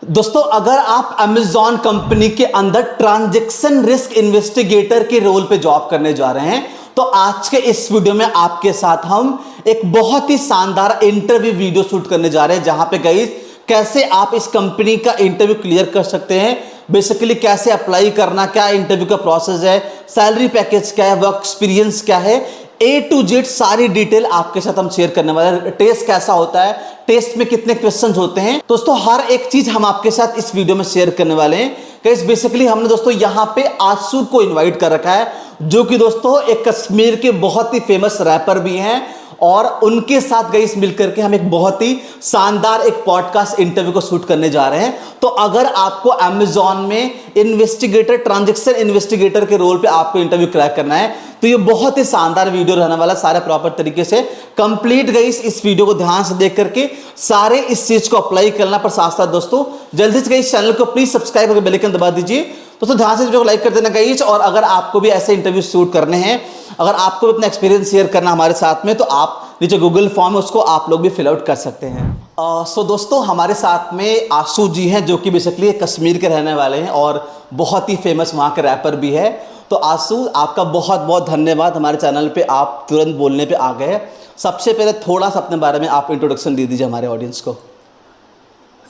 दोस्तों, अगर आप Amazon कंपनी के अंदर ट्रांजैक्शन रिस्क इन्वेस्टिगेटर के रोल पे जॉब करने जा रहे हैं, तो आज के इस वीडियो में आपके साथ हम एक बहुत ही शानदार इंटरव्यू वीडियो शूट करने जा रहे हैं, जहां पे गाइस कैसे आप इस कंपनी का इंटरव्यू क्लियर कर सकते हैं, बेसिकली कैसे अप्लाई करना, क्या इंटरव्यू का प्रोसेस है, सैलरी पैकेज क्या है, वर्क एक्सपीरियंस क्या है, ए टू जेड सारी डिटेल आपके साथ हम शेयर करने वाले हैं। टेस्ट कैसा होता है, टेस्ट में कितने क्वेश्चंस होते हैं, दोस्तों हर एक चीज हम आपके साथ इस वीडियो में शेयर करने वाले हैं। गाइस बेसिकली हमने दोस्तों यहां पे आसू को इनवाइट कर रखा है, जो कि दोस्तों एक कश्मीर के बहुत ही फेमस रैपर भी हैं, और उनके साथ गाइस मिलकर के हम एक बहुत ही शानदार एक पॉडकास्ट इंटरव्यू को शूट करने जा रहे हैं। तो अगर आपको Amazon में इन्वेस्टिगेटर, ट्रांजैक्शन इन्वेस्टिगेटर के रोल पे आपको इंटरव्यू क्रैक करना है, तो ये बहुत ही शानदार वीडियो रहने वाला, सारे प्रॉपर तरीके से कंप्लीट गाइस इस वीडियो को ध्यान से देख करके सारे इस चीज को अप्लाई करना। पर साथ साथ दोस्तों जल्दी से गाइस चैनल को प्लीज सब्सक्राइब करके बेल आइकन दबा दीजिए। दोस्तों ध्यान से वीडियो को लाइक कर देना गाइस, और अगर आपको भी ऐसे इंटरव्यू शूट करने हैं, अगर आपको भी अपना एक्सपीरियंस शेयर करना हमारे साथ में, तो आप नीचे गूगल फॉर्म है उसको आप लोग भी फिल आउट कर सकते हैं। सो दोस्तों हमारे साथ में आशु जी हैं, जो कि बेसिकली कश्मीर के रहने वाले हैं और बहुत ही फेमस वहाँ के रैपर भी है। तो आशु, आपका बहुत बहुत धन्यवाद, हमारे चैनल पे आप तुरंत बोलने पे आ गए। सबसे पहले थोड़ा सा अपने बारे में आप इंट्रोडक्शन दे दीजिए हमारे ऑडियंस को।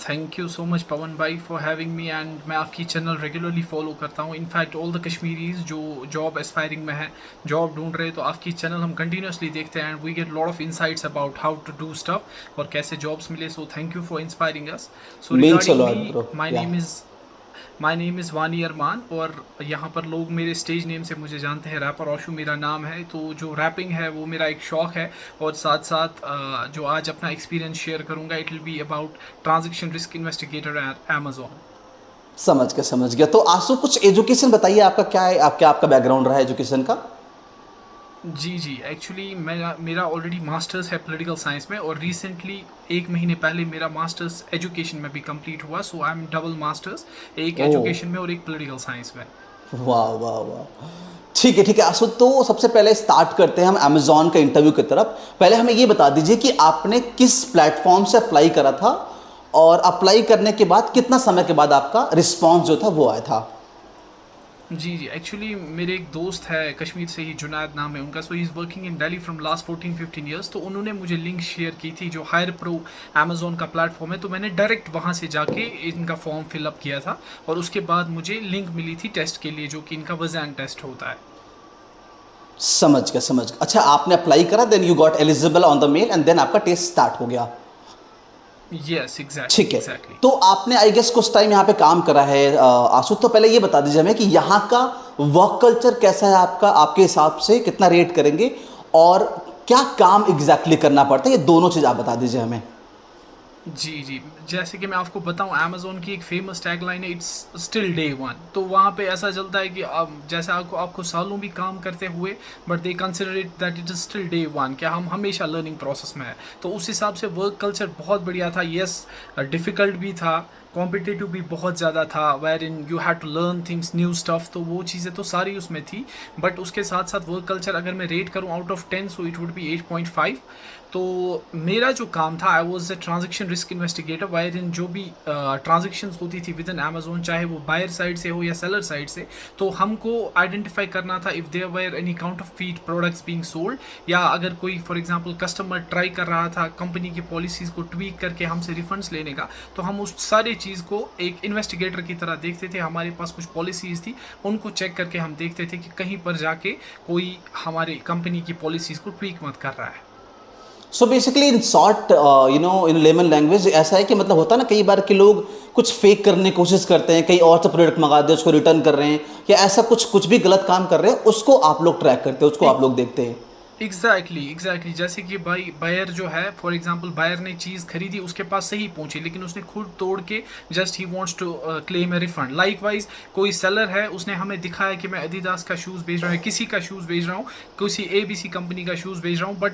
थैंक यू सो मच पवन भाई फॉर हैविंग मी, एंड मैं आपकी चैनल रेगुलरली फॉलो करता हूँ। इनफैक्ट ऑल द कश्मीरीज जो जॉब एस्पायरिंग में है, जॉब ढूंढ रहे हैं, तो आपकी चैनल हम कंटिन्यूसली देखते हैं and we get lot of insights about how to do stuff और कैसे जॉब्स मिले। So thank you for inspiring us. So means a regarding lot me, bro. My name is Wani Arman, और यहाँ पर लोग मेरे स्टेज नेम से मुझे जानते हैं, रैपर आशु मेरा नाम है। तो जो रैपिंग है वो मेरा एक शौक है, और साथ साथ जो आज अपना एक्सपीरियंस शेयर करूँगा, it will be about transaction risk investigator at Amazon। समझ गया। तो आशु कुछ एजुकेशन बताइए, आपका क्या है, आपका बैकग्राउंड रहा है एजुकेशन का? जी एक्चुअली मेरा ऑलरेडी मास्टर्स है पॉलिटिकल साइंस में, और रिसेंटली 1 महीने पहले मेरा मास्टर्स एजुकेशन में भी कंप्लीट हुआ। सो आई एम डबल मास्टर्स, एक ओह, एजुकेशन में और एक पॉलिटिकल साइंस में। वाह वाह वाह। ठीक है आशु, तो सबसे पहले स्टार्ट करते हैं हम Amazon के इंटरव्यू की तरफ। पहले हमें ये बता दीजिए कि आपने किस प्लेटफॉर्म से अप्लाई करा था, और अप्लाई करने के बाद कितना समय के बाद आपका रिस्पॉन्स जो था वो आया था? जी एक्चुअली मेरे एक दोस्त है कश्मीर से ही, जुनैद नाम है उनका। So he is working in Delhi from last 14-15 years. तो उन्होंने मुझे लिंक शेयर की थी, जो हायर प्रो Amazon का प्लेटफॉर्म है। तो मैंने डायरेक्ट वहाँ से जाके इनका फॉर्म फिलअप किया था, और उसके बाद मुझे लिंक मिली थी टेस्ट के लिए, जो कि इनका वज़न टेस्ट होता है। समझ गया। अच्छा, आपने अप्लाई करा, then you got eligible on the mail, and then आपका टेस्ट स्टार्ट हो गया। यस ठीक है। एग्जैक्टली। तो आपने आई गेस कुछ टाइम यहाँ पे काम करा है आशु, तो पहले ये बता दीजिए हमें कि यहाँ का वर्क कल्चर कैसा है आपका, आपके हिसाब से कितना रेट करेंगे, और क्या काम एग्जैक्टली करना पड़ता है, ये दोनों चीज़ आप बता दीजिए हमें। जी जैसे कि मैं आपको बताऊं, Amazon की एक फेमस टैगलाइन है, इट्स स्टिल डे वन। तो वहाँ पे ऐसा चलता है कि जैसे आपको सालों भी काम करते हुए, but they consider it that it is still day one, क्या हम हमेशा लर्निंग प्रोसेस में है। तो उस हिसाब से वर्क कल्चर बहुत बढ़िया था। येस, डिफ़िकल्ट भी था, कॉम्पिटिटिव भी बहुत ज़्यादा था, where in you had to learn things, new stuff. तो वो चीज़ें तो सारी उसमें थी, बट उसके साथ साथ वर्क कल्चर अगर मैं रेट करूँ out of 10, so it would be 8.5। तो मेरा जो काम था, I was a transaction risk investigator, wherein जो भी ट्रांजेक्शन होती थी विद इन Amazon, चाहे वो बायर साइड से हो या सेलर साइड से, तो हमको आइडेंटिफाई करना था if there were any counterfeit products being sold, या अगर कोई फॉर एग्जांपल कस्टमर ट्राई कर रहा था कंपनी की पॉलिसीज़ को ट्वीक करके हमसे रिफंड्स लेने का, तो हम उस सारी चीज़ को एक इन्वेस्टिगेटर की तरह देखते थे। हमारे पास कुछ पॉलिसीज़ थी, उनको चेक करके हम देखते थे कि कहीं पर जाके कोई हमारे कंपनी की पॉलिसीज़ को ट्वीक मत कर रहा है। So basically in short, in layman language ऐसा है कि मतलब होता है ना कई बार कि लोग कुछ फेक करने की कोशिश करते हैं, कई और से प्रोडक्ट मंगा दे, उसको रिटर्न कर रहे हैं, या ऐसा कुछ भी गलत काम कर रहे हैं, उसको आप लोग ट्रैक करते हैं, उसको आप लोग देखते हैं। एग्जैक्टली जैसे कि भाई बायर जो है, फॉर एग्जांपल बायर ने चीज़ खरीदी, उसके पास सही पहुंची, लेकिन उसने खुद तोड़ के जस्ट ही wants to claim a refund. Likewise कोई सेलर है, उसने हमें दिखाया कि मैं एडिडास का शूज़ बेच रहा हूँ, किसी का शूज़ बेच रहा हूँ, किसी ABC कंपनी का शूज़ बेच रहा हूँ, बट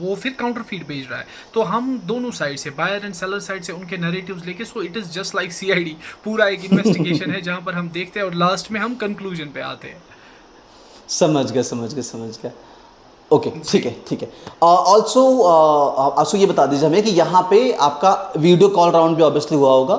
वो फिर काउंटरफीट बेच रहा है। तो हम दोनों साइड से, बायर एंड सेलर साइड से, उनके नैरेटिव्स लेके, so it is just like CID, पूरा एक इन्वेस्टिगेशन है जहाँ पर हम देखते हैं और लास्ट में हम कंक्लूजन पे आते हैं। समझ गया। ओके, ठीक है, ठीक है। ऑल्सो आंसू ये बता दीजिए हमें कि यहाँ पे आपका वीडियो कॉल राउंड भी ऑब्वियसली हुआ होगा,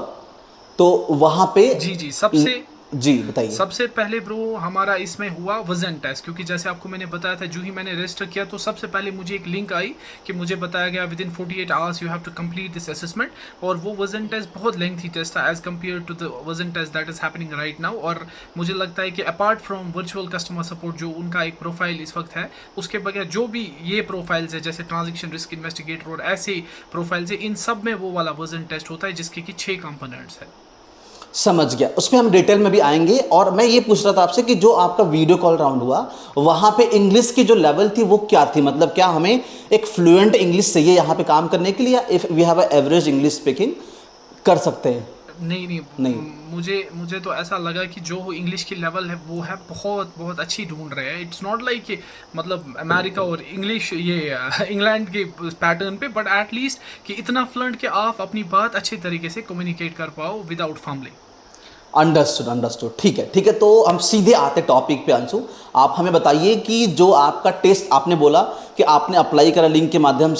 तो वहाँ पे जी, जी। सबसे जी बताइए। सबसे पहले ब्रो हमारा इसमें हुआ वजन टेस्ट, क्योंकि जैसे आपको मैंने बताया था, जो ही मैंने रजिस्टर किया तो सबसे पहले मुझे एक लिंक आई कि मुझे बताया गया within 48 hours you have to complete this assessment. और वो वजन टेस्ट बहुत लेंथी टेस्ट था as compare to the Versant test that is happening right now. और मुझे लगता है कि apart from virtual customer support जो उनका एक प्रोफाइल इस वक्त है, उसके बगैर जो भी ये प्रोफाइल्स है जैसे ट्रांजेक्शन रिस्क इन्वेस्टिगेटर और ऐसे प्रोफाइल्स है, इन सब में वो वाला वजन टेस्ट होता है जिसके कि 6 कंपोनेंट्स है। समझ गया, उसमें हम डिटेल में भी आएंगे। और मैं ये पूछ रहा था आपसे कि जो आपका वीडियो कॉल राउंड हुआ वहाँ पे इंग्लिश की जो लेवल थी वो क्या थी, मतलब क्या हमें एक फ्लुएंट इंग्लिश चाहिए यहाँ पे काम करने के लिए, या if we have average English speaking कर सकते हैं? नहीं, नहीं। नहीं। मुझे तो ऐसा लगा कि जो इंग्लिश की लेवल है वो है बहुत बहुत अच्छी ढूंढ रहे हैं। इट्स नॉट लाइक कि मतलब अमेरिका और इंग्लिश ये इंग्लैंड के पैटर्न पे, बट एटलीस्ट कि इतना फ्लुएंट कि आप अपनी बात अच्छे तरीके से कम्युनिकेट कर पाओ विदाउट फंबलिंग। अंडरस्टूड, अंडरस्टूड, ठीक है, ठीक है। तो हम सीधे आते टॉपिक पे अंशु। आप हमें बताइए कि जो आपका टेस्ट आपने बोला कि आपने अप्लाई करा लिंक के माध्यम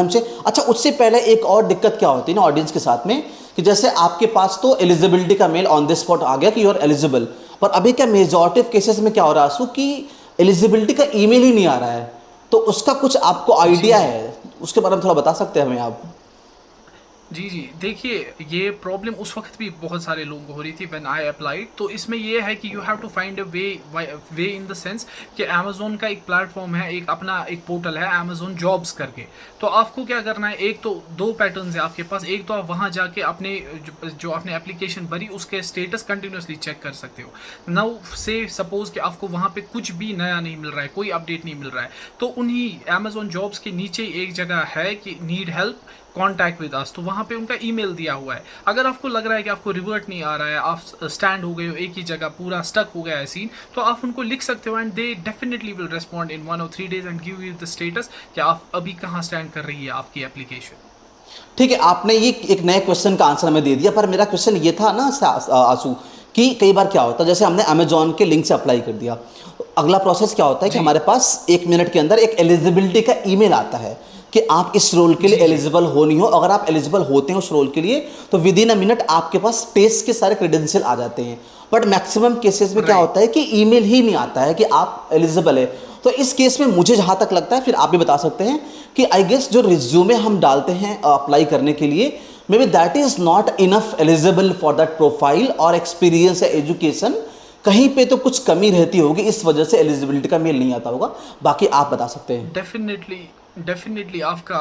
से, अच्छा उससे पहले एक और दिक्कत क्या होती है ना ऑडियंस के साथ में, कि जैसे आपके पास तो एलिजिबिलिटी का मेल ऑन द स्पॉट आ गया कि यू आर एलिजिबल, पर अभी क्या मेजॉरिटी ऑफ केसेस में क्या हो रहा है आंसू कि एलिजिबिलिटी का ईमेल ही नहीं आ रहा है, तो उसका कुछ आपको जी, आइडिया जी। है? उसके बारे में थोड़ा बता सकते हैं हमें आप? जी, जी। देखिए, ये प्रॉब्लम उस वक़्त भी बहुत सारे लोगों को हो रही थी व्हेन आई अप्लाइड। तो इसमें ये है कि you have to find a way in the sense कि अमेज़न का एक प्लेटफ़ॉर्म है, एक अपना एक पोर्टल है अमेज़न जॉब्स करके। तो आपको क्या करना है, एक तो 2 पैटर्न्स है आपके पास। एक तो आप वहाँ जाके अपने जो आपने एप्लीकेशन भरी उसके स्टेटस कंटिन्यूअसली चेक कर सकते हो। नाउ से सपोज़ कि आपको वहाँ पे कुछ भी नया नहीं मिल रहा है, कोई अपडेट नहीं मिल रहा है, तो उन्हीं अमेज़न जॉब्स के नीचे एक जगह है कि need help contact with us, तो वहाँ पे उनका ईमेल दिया हुआ है। अगर आपको लग रहा है कि आपको रिवर्ट नहीं आ रहा है, आप स्टैंड हो गए हो एक ही जगह, पूरा स्टक हो गया है सीन, तो आप उनको लिख सकते हो and they definitely will respond इन 1 और 3 days and give you the status कि आप अभी कहाँ स्टैंड कर रही है आपकी एप्लीकेशन। ठीक है, आपने ये एक नए क्वेश्चन का आंसर हमें दे दिया, पर मेरा क्वेश्चन ये था ना आंसू, कि कई बार क्या होता है जैसे हमने अमेजोन के लिंक से अप्लाई कर दिया, तो अगला प्रोसेस क्या होता है कि जी, हमारे पास 1 मिनट के अंदर एक एलिजिबिलिटी का ईमेल आता है कि आप इस रोल के लिए जी, जी। एलिजिबल हो नहीं हो। अगर आप एलिजिबल होते हैं उस रोल के लिए तो विद इन अ मिनट आपके पास टेस्ट के सारे क्रेडेंशियल आ जाते हैं। बट मैक्सिमम केसेस में क्या राइट। होता है कि ईमेल ही नहीं आता है कि आप एलिजिबल है। तो इस केस में मुझे जहाँ तक लगता है, फिर आप भी बता सकते हैं, कि आई गेस जो रिज्यूमे हम डालते हैं अप्लाई करने के लिए, may be that is not enough eligible for that profile और एक्सपीरियंस या एजुकेशन, कहीं पे तो कुछ कमी रहती होगी, इस वजह से एलिजिबिलिटी का मेल नहीं आता होगा। बाकी आप बता सकते हैं। डेफिनेटली डेफिनेटली आपका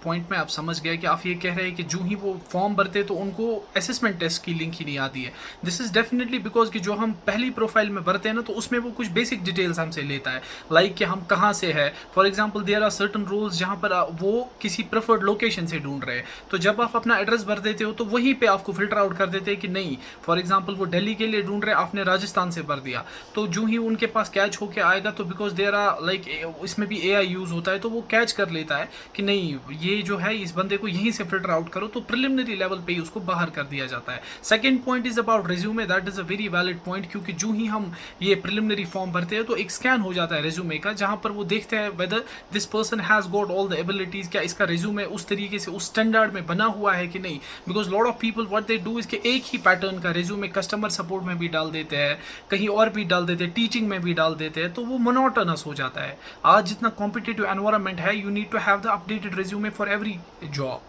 पॉइंट में आप समझ गए कि आप ये कह रहे हैं कि जो ही वो फॉर्म भरते तो उनको असेसमेंट टेस्ट की लिंक ही नहीं आती है। दिस इज़ डेफिनेटली बिकॉज कि जो हम पहली प्रोफाइल में भरते हैं ना, तो उसमें वो कुछ बेसिक डिटेल्स हमसे लेता है, लाइक कि हम कहाँ से है। For example there are certain rules जहाँ पर वो किसी प्रेफर्ड लोकेशन से ढूंढ रहे हैं, तो जब आप अपना एड्रेस भर देते हो तो वहीं पे आपको फिल्टर आउट कर देते हैं कि नहीं, फॉर एग्जांपल वो दिल्ली के लिए ढूंढ रहे हैं, आपने राजस्थान से भर दिया, तो जो ही उनके पास कैच होके आएगा, तो बिकॉज देयर आर लाइक इसमें भी एआई यूज़ होता है, तो वो कैच कर लेता है कि नहीं ये जो है इस बंदे को यहीं से फिल्टर आउट करो, तो प्रिलिमिनरी लेवल पे ही उसको बाहर कर दिया जाता है। Second point is about resume, that is a very valid point, क्योंकि जो ही हम ये प्रिलिमिनरी फॉर्म भरते हैं तो एक स्कैन हो जाता है रिज्यूमे का, जहां पर वो देखते हैं whether this person has got all the abilities, क्या इसका रिज्यूमे उस तरीके से उस स्टैंडर्ड में बना हुआ है कि नहीं। Because lot of people what they do is के एक ही पैटर्न का रिज्यूमे कस्टमर सपोर्ट में भी डाल देते हैं, कहीं और भी डाल देते हैं, टीचिंग में भी डाल देते हैं, तो वो मोनोटोनस हो जाता है। आज जितना कॉम्पिटिटिव एनवायरनमेंट है, you need to have the updated resume for every job,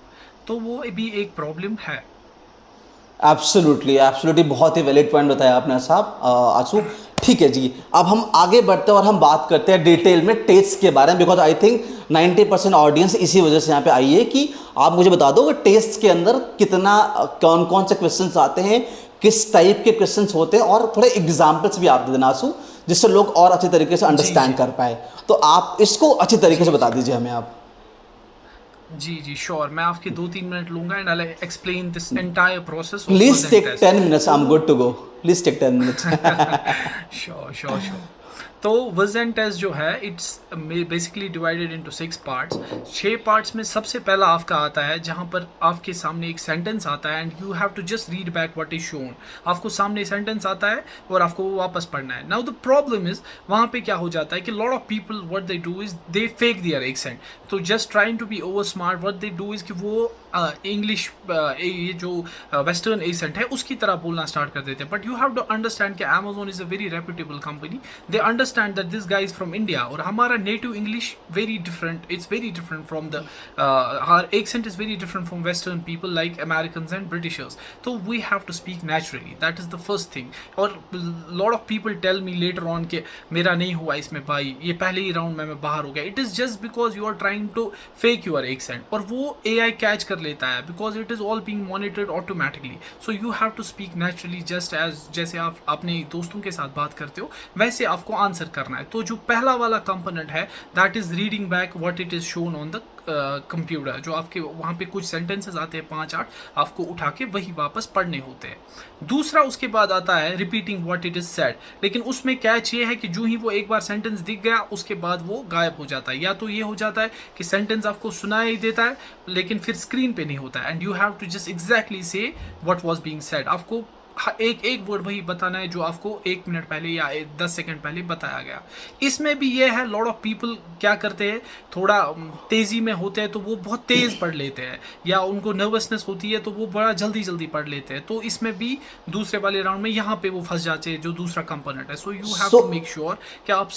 तो वो भी एक प्रॉब्लम है। एब्सोल्युटली, एब्सोल्युटली, बहुत ही वैलिड पॉइंट बताया आपने साहब आंसू। ठीक है जी, अब हम आगे बढ़ते हैं और हम बात करते हैं डिटेल में टेस्ट के बारे में, बिकॉज आई थिंक 90% ऑडियंस इसी वजह से यहाँ पे आई है कि आप मुझे बता दो कि टेस्ट के अंदर कितना कौन कौन से क्वेश्चंस आते हैं, किस टाइप के क्वेश्चंस होते हैं, और थोड़े एग्जाम्पल्स भी आप दे देना आंसू, जिससे लोग और अच्छे तरीके से जी, अंडरस्टैंड जी। कर पाए। तो आप इसको अच्छी तरीके से जी, बता जी। दीजिए हमें आप। जी, जी, श्योर। मैं आपके 2-3 मिनट लूँगा and I explain this entire process of please vision take test. 10 minutes, I am तो good to go. Please take 10 minutes. Sure, sure, sure. तो विजन टेस्ट जो है it's basically divided into 6 parts. 6 parts में सबसे पहला आपका आता है जहां पर आपके सामने एक सेंटेंस आता है and you have to just read back what is shown. आपको सामने सेंटेंस आता है और आपको वो वापस पढ़ना है। नाउ द प्रॉब्लम इज वहां पे क्या हो जाता है कि lot of people what they do is they fake their accent. तो just trying to be over smart what they do is कि वो इंग्लिश ये जो वेस्टर्न एक्सेंट है उसकी तरह बोलना स्टार्ट कर देते हैं। But you have to understand कि Amazon is a very reputable company. They understand that this guy is from India और हमारा native English very different, it's very different from the our accent is very different from western people like Americans and Britishers. So we have to speak naturally, that is the first thing. और lot of people tell me later on कि मेरा नहीं हुआ इसमें भाई, ये पहले ही round में मैं बाहर हो गया। It is just because you are trying to fake your accent और वो AI कैच कर लेता है because it is all being monitored automatically. So you have to speak naturally just as जैसे आप अपने दोस्तों के साथ बात करते हो वैसे आपको आंसर करना है। तो जो पहला वाला कंपोनेंट है that is reading back what it is shown on the computer. जो आपके वहाँ पे कुछ सेंटेंसेस आते हैं 5-8, आपको उठा के वही वापस पढ़ने होते हैं। दूसरा उसके बाद आता है repeating what it is said, लेकिन उसमें कैच ये है कि जो ही वो एक बार सेंटेंस दिख गया उसके बाद वो गायब हो जाता है। या तो ये हो जाता है कि सेंटेंस आपको सुनाई देता है लेकिन फिर स्क्रीन पे नहीं होता है and you have to just exactly say what was being said. आपको एक वर्ड वही बताना है जो आपको 1 मिनट पहले या 10 सेकंड पहले बताया गया। इसमें भी ये है लॉट ऑफ पीपल क्या करते हैं, थोड़ा तेज़ी में होते हैं तो वो बहुत तेज़ पढ़ लेते हैं या उनको नर्वसनेस होती है तो वो बड़ा जल्दी पढ़ लेते हैं। तो इसमें भी दूसरे वाले राउंड में यहाँ पे वो फंस जाते हैं जो दूसरा कंपोनेंट है। So you have to make sure कि आप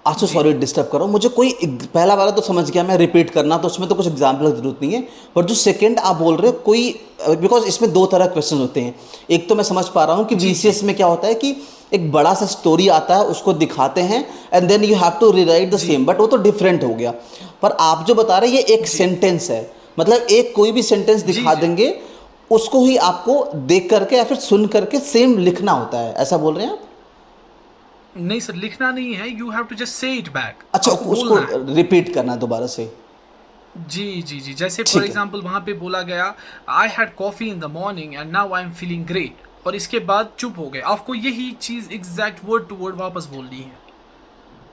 अच्छा सॉरी डिस्टर्ब कर रहा हूँ, मुझे कोई पहला वाला तो समझ गया मैं, रिपीट करना तो उसमें तो कुछ एग्जाम्पल की जरूरत नहीं है। पर जो सेकंड आप बोल रहे हो कोई, बिकॉज इसमें 2 तरह क्वेश्चन होते हैं। एक तो मैं समझ पा रहा हूँ कि VCS में क्या होता है कि एक बड़ा सा स्टोरी आता है उसको दिखाते हैं and then you have to rewrite the same, but वो तो डिफरेंट हो गया। पर आप जो बता रहे हैं ये एक सेंटेंस है, मतलब एक कोई भी सेंटेंस दिखा देंगे उसको ही आपको देख करके या फिर सुन करके सेम लिखना होता है, ऐसा बोल रहे हैं आप? नहीं सर, लिखना नहीं है, you have to just say it back. अच्छा, उसको रिपीट करना दोबारा से। जी, जैसे फॉर एग्जांपल वहां पे बोला गया I had coffee in the morning and now I am feeling great, और इसके बाद चुप हो गए। आपको यही चीज एग्जैक्ट वर्ड टू वर्ड वापस बोलनी है।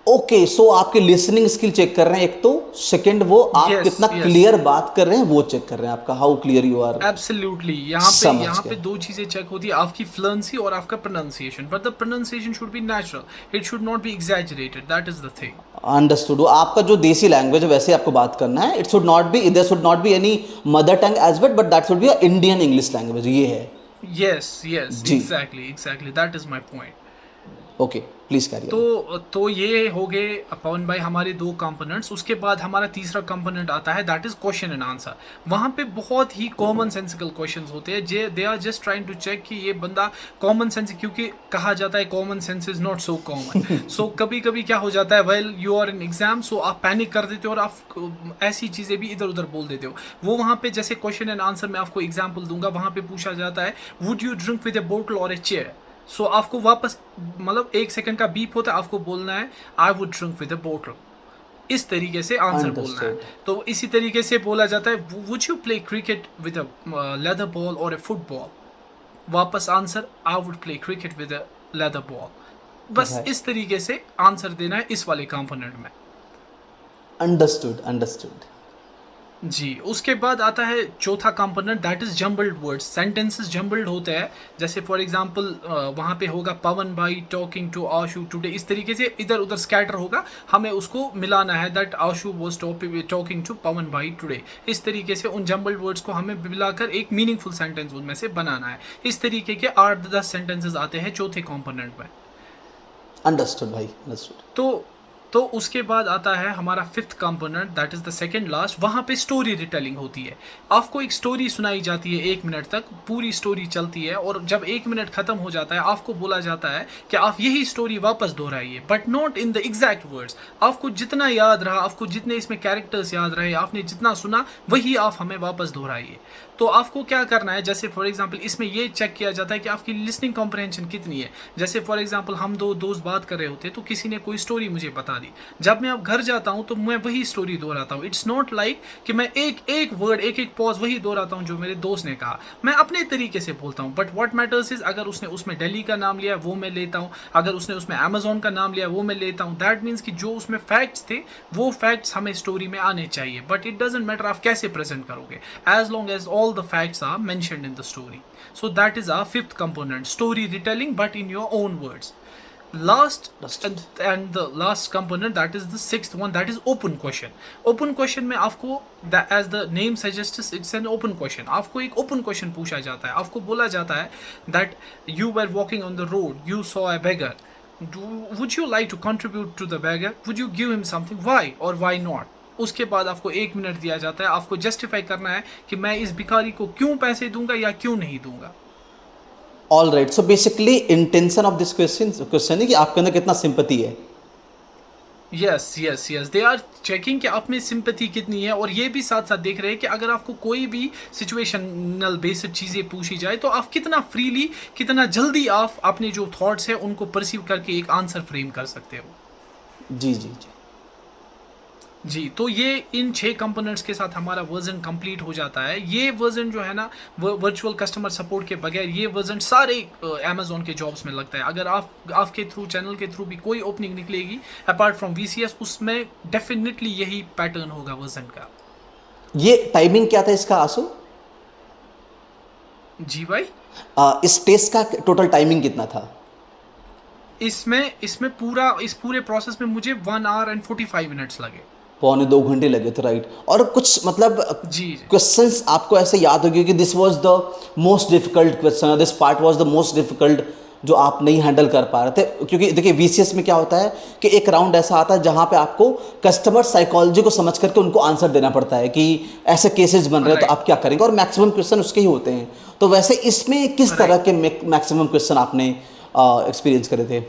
ओके, सो आपके लिसनिंग स्किल चेक कर रहे हैं एक तो, सेकंड वो आप कितना क्लियर बात कर रहे हैं वो चेक कर रहे हैं, आपका how clear you are. Absolutely, यहाँ पे 2 चीजें चेक होती है, आपकी फ्लुएंसी और आपका pronunciation. But the pronunciation should be natural, it should not B exaggerated, that is the thing. Understood. आपका जो देसी लैंग्वेज है वैसे आपको बात करना है, it should not be, there should not be any mother tongue as well, but that should be Indian English language, ये है। Yes, exactly that is my point. Okay, please carry on. तो ये हो गए पवन भाई हमारे 2 कंपोनेंट्स। उसके बाद हमारा तीसरा कंपोनेंट आता है that is question and answer. वहाँ पे बहुत ही कॉमन सेंसिकल क्वेश्चंस होते हैं, they are just trying to check कि ये बंदा कॉमन सेंस, क्योंकि कहा जाता है common sense is not so common. So कभी कभी क्या हो जाता है, well you are in exam, so आप पैनिक कर देते हो और आप ऐसी चीज़ें भी इधर उधर बोल देते हो। वो वहाँ पे जैसे क्वेश्चन एंड आंसर में आपको एग्जाम्पल दूंगा, वहाँ पे पूछा जाता है would you drink with A bottle और ए चेयर। सो आपको वापस मतलब 1 सेकंड का बीप होता है, आपको बोलना है I would drink with a bottle, इस तरीके से आंसर बोलना है। तो इसी तरीके से बोला जाता है would you play cricket with a leather ball और ए फुटबॉल, वापस answer I would play cricket with a leather ball. बस इस तरीके से आंसर देना है इस वाले कंपोनेंट में। अंडरस्टूड जी। उसके बाद आता है चौथा component that is jumbled words. Sentences jumbled होते हैं, जैसे फॉर एग्जांपल वहाँ पे होगा पवन भाई टॉकिंग टू आशु टुडे, इस तरीके से इधर उधर स्कैटर होगा, हमें उसको मिलाना है that Ashu was talking to Pawan भाई टुडे। इस तरीके से उन जम्बल्ड वर्ड्स को हमें मिलाकर एक मीनिंगफुल सेंटेंस उनमें से बनाना है। इस तरीके के 8-10 सेंटेंसेस आते हैं चौथे कंपोनेंट में। अंडरस्टूड भाई, अंडरस्टूड। तो उसके बाद आता है हमारा 5th component that is the second last. वहाँ पे स्टोरी रिटेलिंग होती है, आपको एक स्टोरी सुनाई जाती है 1 मिनट तक, पूरी स्टोरी चलती है और जब 1 मिनट खत्म हो जाता है आपको बोला जाता है कि आप यही स्टोरी वापस दोहराइए, but not in the exact words. आपको जितना याद रहा, आपको जितने इसमें कैरेक्टर्स याद रहे, आपने जितना सुना वही आप हमें वापस दोहराइए। तो आपको क्या करना है, जैसे फॉर एग्जांपल इसमें ये चेक किया जाता है कि आपकी लिसनिंग कॉम्प्रहेंशन कितनी है। जैसे फॉर एग्जांपल हम 2 दोस्त बात कर रहे होते हैं तो किसी ने कोई स्टोरी मुझे बता दी। जब मैं अब घर जाता हूँ तो मैं वही स्टोरी दोहराता हूँ। इट्स नॉट लाइक कि मैं एक एक वर्ड एक एक पॉज वही दोहराता हूँ जो मेरे दोस्त ने कहा, मैं अपने तरीके से बोलता हूँ। बट व्हाट मैटर्स इज अगर उसने उसमें दिल्ली का नाम लिया वो मैं लेता हूँ, अगर उसने उसमें अमेजोन का नाम लिया वो मैं लेता हूँ। दैट मीन्स कि जो उसमें फैक्ट्स थे वो फैक्ट्स हमें स्टोरी में आने चाहिए। बट इट डजेंट मैटर आप कैसे प्रेजेंट करोगे, as long as all the facts are mentioned in the story. So that is our fifth component, story retelling, but in your own words. Last and the last component, that is the sixth one, that is open question. Open question में आपको as the name suggests it's an open question. आपको एक open question पूछा जाता है, आपको बोला जाता है that you were walking on the road, you saw a beggar. Would you like to contribute to the beggar? Would you give him something? Why or why not? उसके बाद आपको 1 मिनट दिया जाता है, आपको जस्टिफाई करना है कि मैं इस भिखारी को क्यों पैसे दूंगा या क्यों नहीं दूंगा। All right, so basically intention of this question है कि आपके अंदर कितना सिंपैथी है। Yes yes yes, they are checking कि आप में सिंपैथी कितनी है, और ये भी साथ साथ देख रहे हैं कि अगर आपको कोई भी सिचुएशनल बेस्ड चीज़ें पूछी जाए तो आप कितना फ्रीली, कितना जल्दी आप अपने जो थॉट्स हैं उनको परसीव करके एक आंसर फ्रेम कर सकते हो। जी जी जी जी, तो ये इन 6 कंपोनेंट्स के साथ हमारा वर्जन कंप्लीट हो जाता है। ये वर्जन जो है ना, वर्चुअल कस्टमर सपोर्ट के बगैर ये वर्जन सारे अमेजोन के जॉब्स में लगता है। अगर आपके थ्रू, चैनल के थ्रू भी कोई ओपनिंग निकलेगी अपार्ट फ्रॉम वीसीएस, उसमें डेफिनेटली यही पैटर्न होगा वर्जन का। ये टाइमिंग क्या था इसका आंसू? जी भाई, इस टेस्ट का टोटल टाइमिंग कितना था? इसमें पूरा, इस पूरे प्रोसेस में मुझे 1 आवर एंड 45 मिनट्स लगे। 1.25 घंटे लगे थे, राइट। और कुछ मतलब जी क्वेश्चंस आपको ऐसे याद होगी कि this was the most difficult question, this part was the most difficult, जो आप नहीं हैंडल कर पा रहे थे? क्योंकि देखिए वीसीएस में क्या होता है कि एक राउंड ऐसा आता है जहां पे आपको कस्टमर साइकोलॉजी को समझ करके उनको आंसर देना पड़ता है कि ऐसे केसेस बन रहे हैं तो आप क्या करेंगे, और मैक्सिमम क्वेश्चन उसके ही होते हैं। तो वैसे इसमें किस तरह के मैक्सिमम क्वेश्चन आपने एक्सपीरियंस करे थे?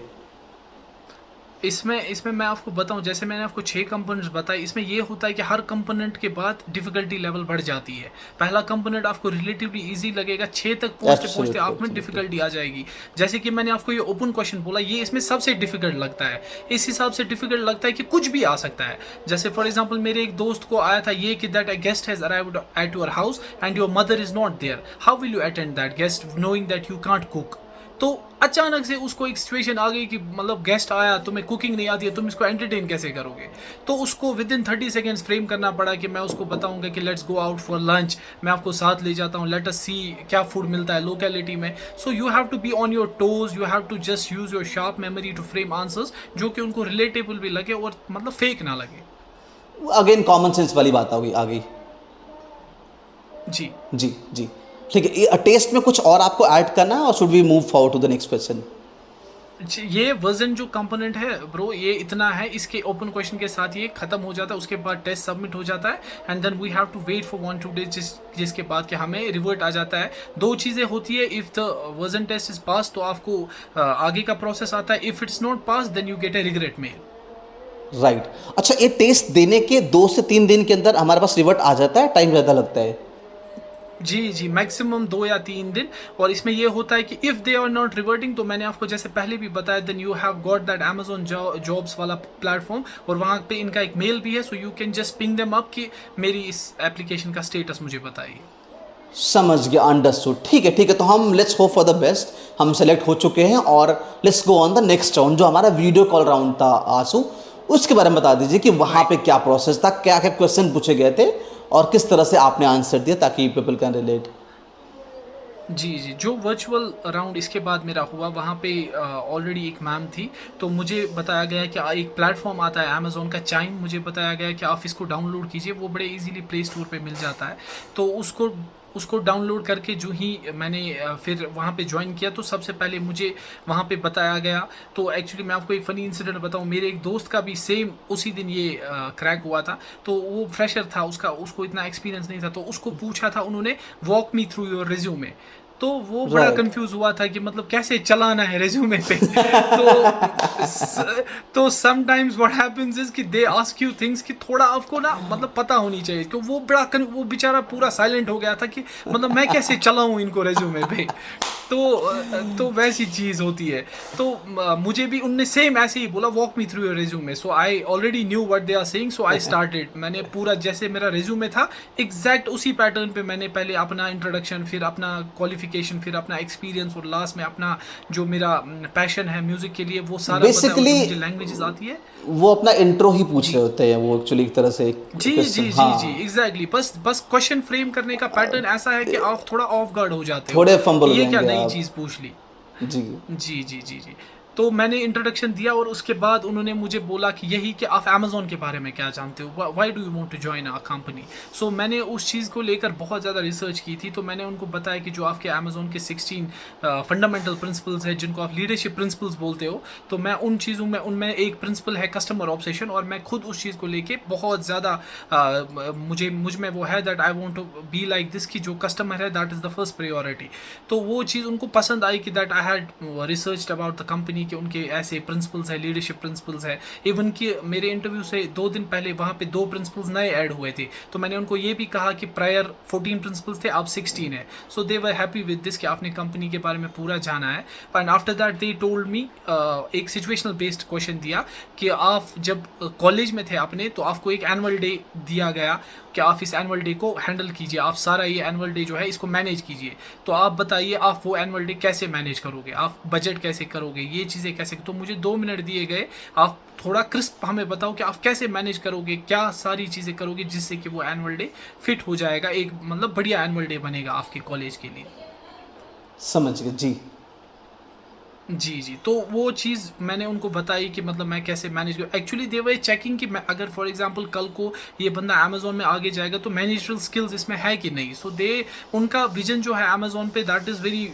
इसमें मैं आपको बताऊं, जैसे मैंने आपको 6 कंपोनेंट्स बताए, इसमें ये होता है कि हर कंपोनेंट के बाद डिफिकल्टी लेवल बढ़ जाती है। पहला कंपोनेंट आपको रिलेटिवली इजी लगेगा, 6 तक पहुंचते आप में डिफिकल्टी आ जाएगी। जैसे कि मैंने आपको ये ओपन क्वेश्चन बोला, ये इसमें सबसे डिफिकल्ट लगता है। इस हिसाब से डिफिकल्ट लगता है कि कुछ भी आ सकता है। जैसे फॉर एग्जाम्पल मेरे एक दोस्त को आया था ये कि that a guest has arrived at your house and your mother is not there, how will you attend that guest knowing that you can't cook. तो अचानक से उसको एक सिचुएशन आ गई कि मतलब गेस्ट आया, तुम्हें कुकिंग नहीं आती है, तुम इसको एंटरटेन कैसे करोगे। तो उसको विद इन 30 सेकेंड्स फ्रेम करना पड़ा कि मैं उसको बताऊंगा कि let's go out for lunch, मैं आपको साथ ले जाता हूँ, लेट अस सी क्या फूड मिलता है लोकेलिटी में। So you have to be on your toes, you have to just use your sharp memory to frame answers जो कि उनको रिलेटेबल भी लगे और मतलब फेक ना लगे। अगेन कॉमन सेंस वाली बात होगी आ गई। जी जी जी, ठीक है। टेस्ट में कुछ और आपको ऐड करना है और should we move forward to the next question? ये वर्जन जो कंपोनेंट है ब्रो, ये इतना है, इसके ओपन क्वेश्चन के साथ ये खत्म हो जाता है। उसके बाद टेस्ट सबमिट हो जाता है and then we have to wait for 1-2 days, जिसके बाद कि हमें रिवर्ट आ जाता है। 2 चीज़ें होती है, if the version test is pass तो आपको आगे का प्रोसेस आता है, if it's not pass then you get a regret mail. Right. अच्छा, ये टेस्ट देने के 2 से 3 दिन के अंदर हमारे पास रिवर्ट आ जाता है, टाइम ज़्यादा लगता है? जी, मैक्सिमम 2 या 3 दिन। और इसमें ये होता है कि if they are not reverting, तो मैंने आपको जैसे पहले भी बताया, then you have got that Amazon jobs वाला प्लेटफॉर्म, और वहाँ पे इनका एक मेल भी है, so you can just ping them up कि मेरी इस एप्लीकेशन का स्टेटस मुझे बताइए। समझ गया, अंडरस्टूड। ठीक है, तो हम let's hope for the best, हम सेलेक्ट हो चुके हैं और let's go on the next round जो हमारा वीडियो कॉल राउंड था। आंसू, उसके बारे में बता दीजिए कि वहाँ पे क्या प्रोसेस था, क्या क्या क्वेश्चन पूछे गए थे और किस तरह से आपने आंसर दिया ताकि पीपल कैन रिलेट। जी, जो वर्चुअल राउंड इसके बाद मेरा हुआ, वहाँ पे ऑलरेडी एक मैम थी, तो मुझे बताया गया कि एक प्लेटफॉर्म आता है अमेज़ॉन का चाइम, मुझे बताया गया कि आप इसको डाउनलोड कीजिए, वो बड़े इजीली प्ले स्टोर पे मिल जाता है। तो उसको डाउनलोड करके जो ही मैंने फिर वहाँ पे ज्वाइन किया, तो सबसे पहले मुझे वहाँ पे बताया गया। तो एक्चुअली मैं आपको एक फ़नी इंसिडेंट बताऊँ, मेरे एक दोस्त का भी सेम उसी दिन ये क्रैक हुआ था। तो वो फ्रेशर था, उसको इतना एक्सपीरियंस नहीं था, तो उसको पूछा था उन्होंने walk me through your resume. तो वो बड़ा कंफ्यूज हुआ था कि मतलब कैसे चलाना है रेज्यूमे पे। तो समटाइम्स व्हाट हैपेंस इज कि दे आस्क यू थिंग्स कि थोड़ा आपको ना मतलब पता होनी चाहिए, क्योंकि वो बेचारा पूरा साइलेंट हो गया था कि मतलब मैं कैसे चलाऊं इनको रेज्यूमे पे। तो वैसी चीज़ होती है। तो मुझे भी उनने सेम ऐसे ही बोला, walk me through your resume. So I already knew what they are saying, so I started. मैंने पूरा जैसे मेरा रिज्यूमे था एग्जैक्ट उसी पैटर्न पे मैंने पहले अपना इंट्रोडक्शन, फिर अपना क्वालिफिकेशन, फिर अपना एक्सपीरियंस, और लास्ट में अपना जो मेरा पैशन है म्यूज़िक के लिए वो सारा बताया, और बेसिकली जो मुझे लैंग्वेजेस आती है। वो अपना इंट्रो ही पूछ जी रहे होते हैं वो, एक्चुअली एक तरह से जी जी जी जी हाँ, एग्जैक्टली। बस बस क्वेश्चन फ्रेम करने का पैटर्न ऐसा है कि आप थोड़ा ऑफ गार्ड हो जाते हो थोड़े फंबल कि हो ये क्या जाएंगे नई आप। चीज़ पूछ ली। जी। जी जी जी जी। तो मैंने इंट्रोडक्शन दिया, और उसके बाद उन्होंने मुझे बोला कि यही कि आप अमेज़ोन के बारे में क्या जानते हो, why do you want to join a company. So मैंने उस चीज़ को लेकर बहुत ज़्यादा रिसर्च की थी। तो मैंने उनको बताया कि जो आपके अमेज़ोन के 16 फंडामेंटल प्रिंसिपल्स है, जिनको आप लीडरशिप प्रिंसिपल्स बोलते हो, तो मैं उन चीज़ों में, उनमें एक प्रिंसिपल है कस्टमर ऑब्सेशन, और मैं खुद उस चीज़ को लेके बहुत ज़्यादा मुझ में वो है that I want to be like this, कि जो कस्टमर है that is the first priority. तो वो चीज़ उनको पसंद आई कि that I had research about the company, के उनके ऐसे प्रिंसिपल्स है, लीडरशिप प्रिंसिपल्स है। इवन कि मेरे इंटरव्यू से 2 दिन पहले वहाँ पे 2 प्रिंसिपल्स नए ऐड हुए थे, तो मैंने उनको ये भी कहा कि प्रायर 14 प्रिंसिपल्स थे, अब 16 है। सो दे वर हैप्पी विद दिस कि आपने कंपनी के बारे में पूरा जाना है। And after that they told मी, एक सिचुएशनल बेस्ड क्वेश्चन दिया कि आप जब कॉलेज में थे अपने, तो आपको एक एनुअल डे दिया गया कि आप इस एनुअल डे को हैंडल कीजिए, आप सारा ये एनुअल डे जो है इसको मैनेज कीजिए। तो आप बताइए आप वो एनुअल डे कैसे मैनेज करोगे, आप बजट कैसे करोगे, ये चीज़ें कैसे। तो मुझे 2 मिनट दिए गए, आप थोड़ा क्रिस्प हमें बताओ कि आप कैसे मैनेज करोगे, क्या सारी चीज़ें करोगे जिससे कि वो एनुअल डे फिट हो जाएगा, एक मतलब बढ़िया एनुअल डे बनेगा आपके कॉलेज के लिए। समझ गए जी। जी जी। तो वो चीज़ मैंने उनको बताई कि मतलब मैं कैसे मैनेज कर, एक्चुअली दे वे चेकिंग कि मैं अगर फॉर एग्जांपल कल को ये बंदा अमेजोन में आगे जाएगा तो मैनेजरल स्किल्स इसमें है कि नहीं। सो दे, उनका विजन जो है अमेजोन पे that is very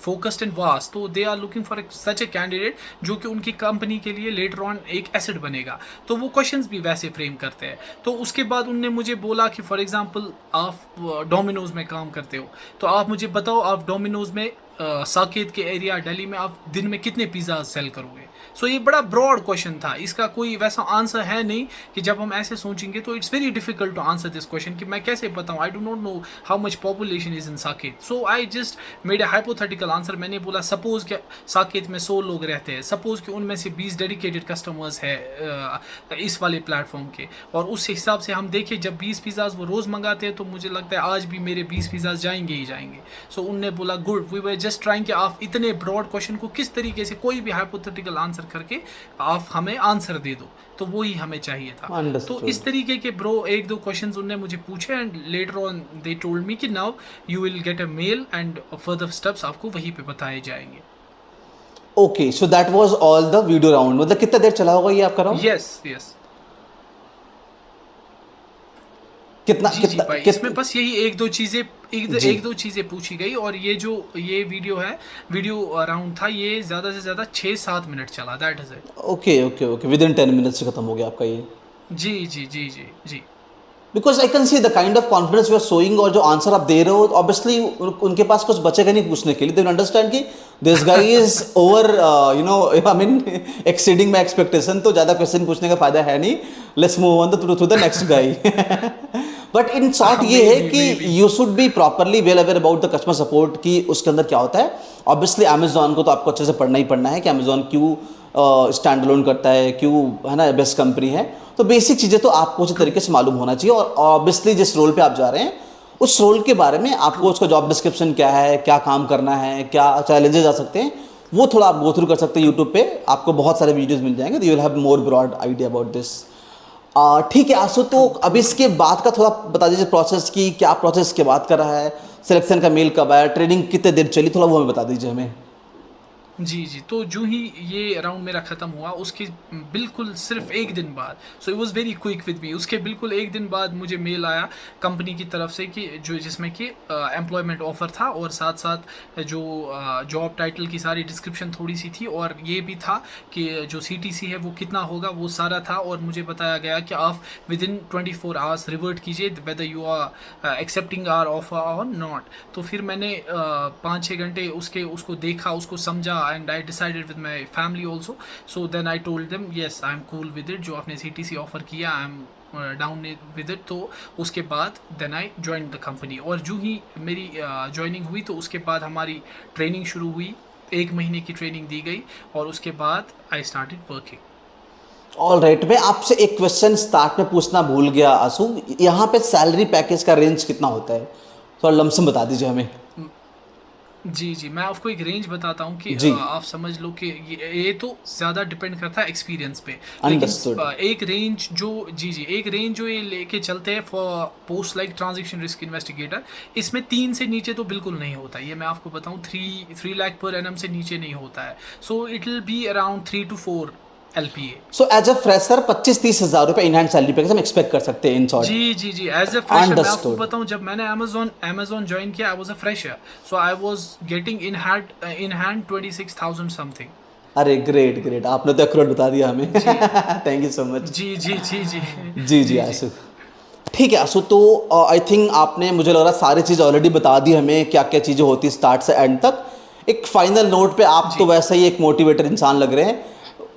focused and vast. तो they are looking for such a candidate जो कि उनकी कंपनी के लिए लेटर ऑन एक एसेट बनेगा। तो वो क्वेश्चंस भी वैसे फ्रेम करते हैं। तो उसके बाद उनने मुझे बोला कि फॉर एग्जांपल आप डोमिनोज में काम करते हो, तो आप मुझे बताओ आप डोमिनोज में साकेत के एरिया दिल्ली में आप दिन में कितने पिज़्ज़ा सेल करोगे। सो ये बड़ा ब्रॉड क्वेश्चन था, इसका कोई वैसा आंसर है नहीं कि जब हम ऐसे सोचेंगे तो it's very difficult to answer this question कि मैं कैसे बताऊं, I do not know how much population is in Saket. So I just made a hypothetical answer. मैंने बोला सपोज कि साकेत में 100 लोग रहते हैं, सपोज कि उनमें से 20 डेडिकेटेड कस्टमर्स है इस वाले प्लेटफॉर्म के, और उस हिसाब से हम देखें जब 20 पिज़्ज़ाज वो रोज़ मंगाते हैं तो मुझे लगता है आज भी मेरे 20 पिज़्ज़ाज जाएंगे ही जाएंगे। सो उनने बोला good, we were just trying कि आप इतने ब्रॉड क्वेश्चन को किस तरीके से कोई भी हाइपोथेटिकल आंसर करके आप हमें आंसर दे दो, तो वो ही हमें चाहिए था। तो अंडरस्टूड। इस तरीके के ब्रो 1-2 क्वेश्चंस उनने मुझे पूछे, and later on they told me कि now you will get a mail and further steps आपको वहीं पे बताए जाएंगे। Okay, so that was all the video round. मतलब कितना देर चला होगा ये आपका राउंड? Yes yes. कितना जी जी कितना भाई, इसमें कितना बस यही जी। एक दो चीज़ें पूछी गई, और ये वीडियो है, वीडियो राउंड था, ये ज़्यादा से ज़्यादा 6-7 मिनट चला, that is it. Okay okay okay, within 10 minutes से खत्म हो गया आपका ये। जी जी जी जी जी। Because I can see the kind of confidence you are showing, और जो आंसर आप दे रहे हो, ऑब्वियसली उनके पास कुछ बचेगा नहीं पूछने के लिए। दे विल अंडरस्टैंड कि this guy is over, I mean exceeding my expectation, तो ज़्यादा क्वेश्चन पूछने का फायदा है नहीं। Let's move on to the next guy. But in short ये मे है बी कि may be. You should be properly well aware about the customer support कि उसके अंदर क्या होता है। ऑब्वियसली अमेजोन को तो आपको अच्छे से पढ़ना ही पढ़ना है कि अमेजोन क्यों स्टैंड अलोन करता है, क्यों है ना बेस्ट कंपनी है। तो बेसिक चीज़ें तो आपको उसी तरीके से मालूम होना चाहिए। और ऑब्वियसली जिस रोल पे आप जा रहे हैं उस रोल के बारे में आपको, उसका जॉब डिस्क्रिप्शन क्या है, क्या काम करना है, क्या चैलेंजेस आ सकते हैं, वो थोड़ा आप गो थ्रू कर सकते हैं। यूट्यूब पे आपको बहुत सारे वीडियोस मिल जाएंगे, you will have more broad idea about this. ठीक है आंसू, तो अब इसके बाद का थोड़ा बता दीजिए प्रोसेस की, क्या प्रोसेस के बाद कर रहा है, सिलेक्शन का मेल कब आया, ट्रेनिंग कितने देर चली, थोड़ा वो हमें बता दीजिए हमें। जी जी। तो जो ही ये राउंड मेरा ख़त्म हुआ उसके बिल्कुल सिर्फ एक दिन बाद, so it was very quick with me, उसके बिल्कुल एक दिन बाद मुझे मेल आया कंपनी की तरफ से कि जो जिसमें कि एम्प्लॉयमेंट ऑफ़र था, और साथ साथ जो जॉब टाइटल की सारी डिस्क्रिप्शन थोड़ी सी थी, और ये भी था कि जो CTC है वो कितना होगा, वो सारा था। और मुझे बताया गया कि आप विद इन 24 आवर्स रिवर्ट कीजिए whether you are accepting our offer और नॉट। तो फिर मैंने 5-6 घंटे उसको देखा, उसको समझा, and I decided with my family also. So then I told them yes, I'm cool with it, जो आपने CTC ऑफर किया, डाउन विद इट। तो उसके बाद then I join the company, और जो ही मेरी ज्वाइनिंग हुई तो उसके बाद हमारी ट्रेनिंग शुरू हुई। 1 महीने की ट्रेनिंग दी गई और उसके बाद I started working. All right, मैं आपसे एक क्वेश्चन स्टार्ट में पूछना भूल गया आंसू, यहाँ पे सैलरी पैकेज का रेंज कितना होता है, थोड़ा लमसम बता दीजिए हमें। जी, जी, मैं आपको एक रेंज बताता हूँ कि जी, आप समझ लो कि ये तो ज़्यादा डिपेंड करता है एक्सपीरियंस पे। लेकिन अंडरस्टूड। एक रेंज जो एक रेंज जो ये लेके चलते हैं for post like transaction risk investigator, इसमें 3 से नीचे तो बिल्कुल नहीं होता। ये मैं आपको बताऊँ, 3 लाख पर एनम से नीचे नहीं होता है। So it will be around 3 to 4 LPA। So as a fresher 25-30 हज़ार रुपये इन हैंड सैलरी पैकेज हम एक्सपेक्ट कर सकते हैं इन शॉर्ट। जी, जी, जी, एज़ अ फ्रेशर मैं आपको अंडरस्टूड। बताऊँ, जब मैंने अमेज़न जॉइन किया, I was a fresher, so I was getting in hand 26,000 something. अरे ग्रेट ग्रेट, आपने तो एक्यूरेट बता दिया हमें। जी। Thank you so much. जी, जी, जी, जी। जी जी जी, जी। आंसू, ठीक है आंसू, तो आई थिंक आपने, मुझे लग रहा है सारी चीज़ ऑलरेडी बता दी हमें, क्या क्या चीज़ें होती स्टार्ट से एंड तक। एक फाइनल नोट पे, आप तो जी। वैसे ही एक मोटिवेटर इंसान लग रहे हैं,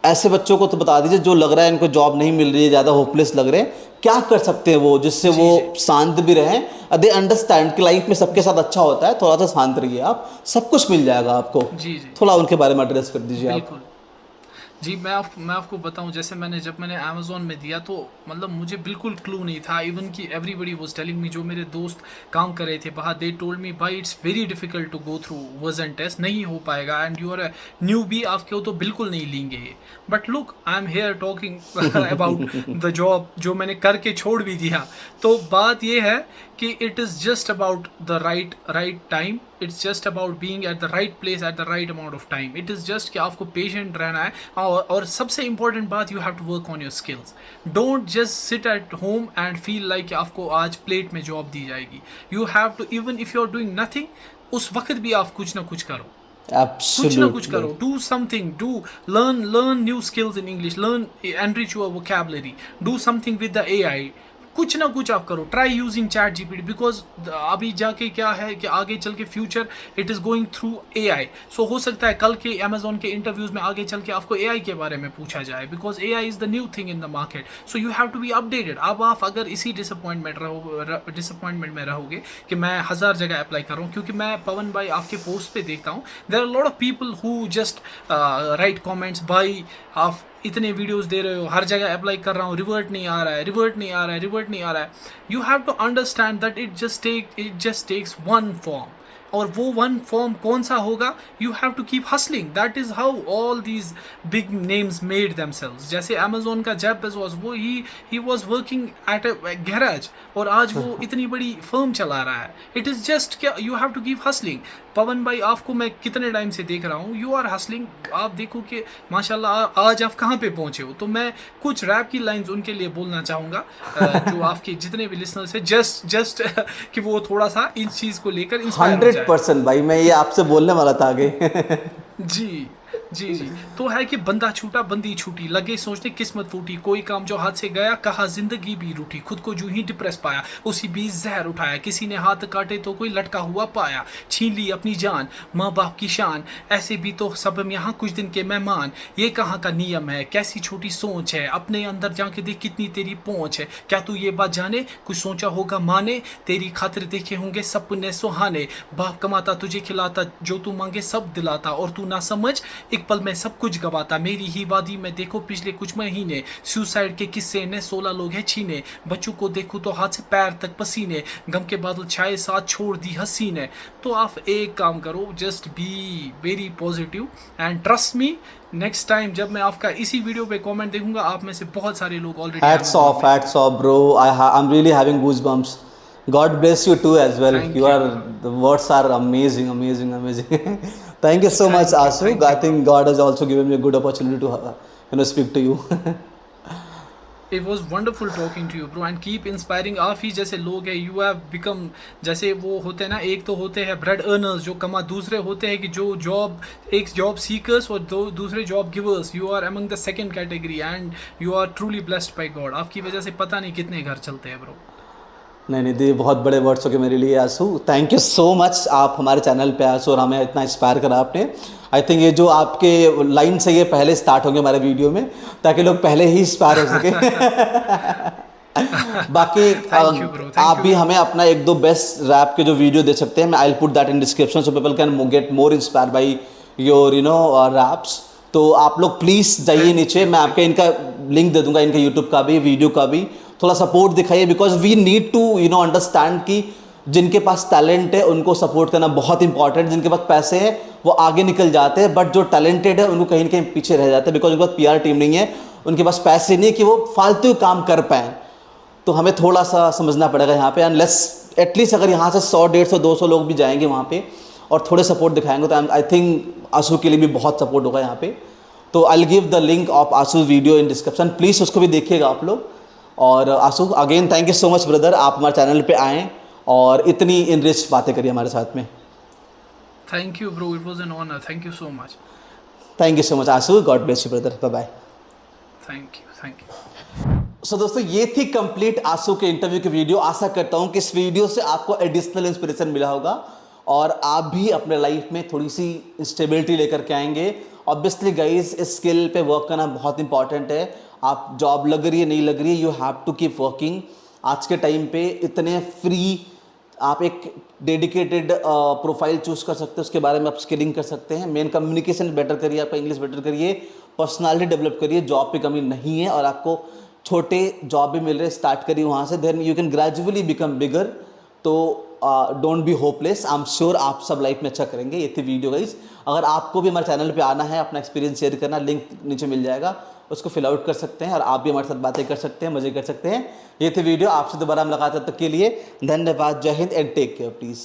ऐसे बच्चों को तो बता दीजिए जो लग रहा है इनको जॉब नहीं मिल रही है, ज़्यादा होपलेस लग रहे हैं, क्या कर सकते हैं वो, जिससे वो जी, जी। शांत भी रहें, दे अंडरस्टैंड कि लाइफ में सबके साथ अच्छा होता है, थोड़ा सा शांत रहिए आप, सब कुछ मिल जाएगा आपको। जी, जी। थोड़ा उनके बारे में एड्रेस कर दीजिए आप। बिल्कुल। जी, मैं आपको बताऊँ, जैसे जब मैंने अमेज़न में दिया तो मतलब मुझे बिल्कुल क्लू नहीं था, इवन कि एवरीबॉडी वाज़ टेलिंग मी, जो मेरे दोस्त काम कर रहे थे बाहर, दे टोल्ड मी भाई it's very difficult to go through version test, नहीं हो पाएगा and you are a newbie, आपके तो बिल्कुल नहीं लेंगे ये। But look, I am here talking about the job जो मैंने करके छोड़ भी दिया। तो बात ये है कि it is just about the right time, it's just about being at the right place at the right amount of time. It is just कि आपको पेशेंट रहना है, और सबसे इंपॉर्टेंट बात, you have to work on your skills. Don't just sit at home and feel like कि आपको आज प्लेट में जॉब दी जाएगी। You have to, even if you are doing nothing, उस वक्त भी आप कुछ ना कुछ करो, कुछ ना कुछ एब्सोल्युटली। करो, do something, do learn new skills in English, learn enrich your vocabulary, do something with the AI। कुछ ना कुछ आप करो, try using chat GPT, because अभी जाके क्या है कि आगे चल के future it is going through AI। So हो सकता है कल के अमेजोन के इंटरव्यूज में आगे चल के आपको AI के बारे में पूछा जाए, because AI is the new thing in the market. So you have to be updated. अब आप अगर इसी डिसअपॉइंटमेंट में रहोगे कि मैं 1000 जगह अप्लाई कर रहा हूँ, क्योंकि मैं पवन भाई आपके पोस्ट पे देखता हूँ, there are lot of people who just write comments, भाई आप इतने वीडियोस दे रहे हो, हर जगह अप्लाई कर रहा हूँ, रिवर्ट नहीं आ रहा है, रिवर्ट नहीं आ रहा है, रिवर्ट नहीं आ रहा है। You have to understand that it just takes one form, और वो वन फॉर्म कौन सा होगा? You have to keep hustling, that is how all these big names made themselves. जैसे अमेजोन का जेफ बेजोस, वो he was working at a garage, और आज वो इतनी बड़ी फर्म चला रहा है। इट इज़ जस्ट क्या, you have to keep hustling. Pawan भाई आपको मैं कितने टाइम से देख रहा हूँ, यू आर हसलिंग। आप देखो कि माशाल्लाह आज आप कहाँ पे पहुँचे हो। तो मैं कुछ रैप की लाइंस उनके लिए बोलना चाहूँगा, जो आपके जितने भी लिसनर्स हैं, जस्ट कि वो थोड़ा सा इस चीज़ को लेकर इंस्पायर हो जाए। 100% भाई, मैं ये आपसे बोलने वाला था आगे। जी, जी, जी। तो है कि बंदा छूटा बंदी छूटी, लगे सोचने किस्मत फूटी, कोई काम जो हाथ से गया, कहा जिंदगी भी रूठी, खुद को जो ही डिप्रेस पाया, उसी बीच जहर उठाया, किसी ने हाथ काटे तो कोई लटका हुआ पाया, छीन ली अपनी जान, माँ बाप की शान, ऐसे भी तो सब हम यहाँ कुछ दिन के मेहमान, ये कहाँ का नियम है, कैसी छोटी सोच है, अपने अंदर जाके देख कितनी तेरी पहुँच है, क्या तू ये बात जाने, कुछ सोचा होगा माने, तेरी खातिर देखे होंगे सपने सुहाने, बाप कमाता तुझे खिलाता, जो तू मांगे सब दिलाता, और तू ना समझ एक पल में सब कुछ गवाता, मेरी ही वादी में देखो पिछले कुछ महीने, सुसाइड के किस्से ने 16 लोग हैं छीने, बच्चों को देखो तो हाथ से पैर तक पसीने, गम के बादल छाए साथ छोड़ दी हंसी ने। तो आप एक काम करो, just be very positive and trust me, next time जब मैं आपका इसी वीडियो पे कमेंट देखूंगा, आप में से बहुत सारे लोग already Hats off, bro. I'm really having goosebumps. God bless you too as well. Thank you. The words are amazing, amazing, amazing. Thank you so much, Asu. Thank I you, think God has also given me a good opportunity to, speak to you. It was wonderful talking to you, bro, and keep inspiring. आप ही जैसे लोग हैं, you have become, जैसे वो होते हैं ना, एक तो होते हैं ब्रेड अर्नर्स जो कमा, दूसरे होते हैं कि जो एक जॉब सीकर्स, और दूसरे job givers. You are among the second category and you are truly blessed by God. आपकी वजह से पता नहीं कितने घर चलते हैं, ब्रो। नहीं, ये बहुत बड़े वर्ड्स हो गए मेरे लिए आंसू। थैंक यू सो मच, आप हमारे चैनल पे आंसू, और हमें इतना इंस्पायर करा आपने। आई थिंक ये जो आपके लाइन से ये पहले स्टार्ट होंगे हमारे वीडियो में, ताकि लोग पहले ही इंस्पायर हो सके। बाकी Thank you, bro. Thank आप you. भी हमें अपना एक दो बेस्ट रैप के जो वीडियो दे सकते हैं, मैं I put that in description so people can get more inspire by your raps. तो आप लोग प्लीज़ जाइए Thank नीचे, you, मैं bhai. आपके इनका लिंक दे दूंगा, इनके यूट्यूब का भी, वीडियो का भी। थोड़ा सपोर्ट दिखाइए, because we need to understand कि जिनके पास टैलेंट है उनको सपोर्ट करना बहुत इंपॉर्टेंट। जिनके पास पैसे हैं वो आगे निकल जाते हैं, बट जो टैलेंटेड है उनको कहीं ना कहीं पीछे रह जाते हैं, बिकॉज उनके पास पीआर टीम नहीं है, उनके पास पैसे नहीं है कि वो फालतू काम कर पाएँ। तो हमें थोड़ा सा समझना पड़ेगा यहाँ पे, अनलेस एटलीस्ट अगर यहाँ से 100, 150, 200 लोग भी जाएंगे वहाँ पे और थोड़े सपोर्ट दिखाएंगे, तो आई थिंक आंसू के लिए भी बहुत सपोर्ट होगा यहाँ पे। तो I give the link of आंसू वीडियो इन डिस्क्रिप्शन, प्लीज़ उसको भी देखिएगा आप लोग। और आंसू, again thank you so much brother, आप हमारे चैनल पे आएँ और इतनी इनरिच बातें करिए हमारे साथ में। Thank you, bro. It was an honor. Thank you so much. Thank you so much आंसू, god bless you brother, bye bye. Thank you. Thank you. सो दोस्तों, ये थी कंप्लीट आंसू के इंटरव्यू की वीडियो। आशा करता हूँ कि इस वीडियो से आपको एडिशनल इंस्पिरेशन मिला होगा और आप भी अपने लाइफ में थोड़ी सी स्टेबिलिटी लेकर के आएंगे। ऑब्वियसली गाइस, इस स्किल पे वर्क करना बहुत इंपॉर्टेंट है। आप जॉब लग रही है नहीं लग रही है, you have to keep working. आज के टाइम पे इतने फ्री, आप एक डेडिकेटेड प्रोफाइल चूज कर सकते हो, उसके बारे में आप स्किलिंग कर सकते हैं। मेन कम्युनिकेशन बेटर करिए, आपका इंग्लिश बेटर करिए, पर्सनालिटी डेवलप करिए। जॉब पे कमी नहीं है और आपको छोटे जॉब भी मिल रहे, स्टार्ट करिए वहाँ से, then you can gradually become bigger. तो don't be hopeless, I am sure आप सब लाइफ में अच्छा करेंगे। ये थी वीडियो गाइस। अगर आपको भी हमारे चैनल पे आना है, अपना एक्सपीरियंस शेयर करना, लिंक नीचे मिल जाएगा, उसको फिल आउट कर सकते हैं और आप भी हमारे साथ बातें कर सकते हैं, मजे कर सकते हैं। ये थी वीडियो। आपसे दोबारा मुलाकात तक के लिए धन्यवाद, जय हिंद एंड टेक केयर प्लीज़।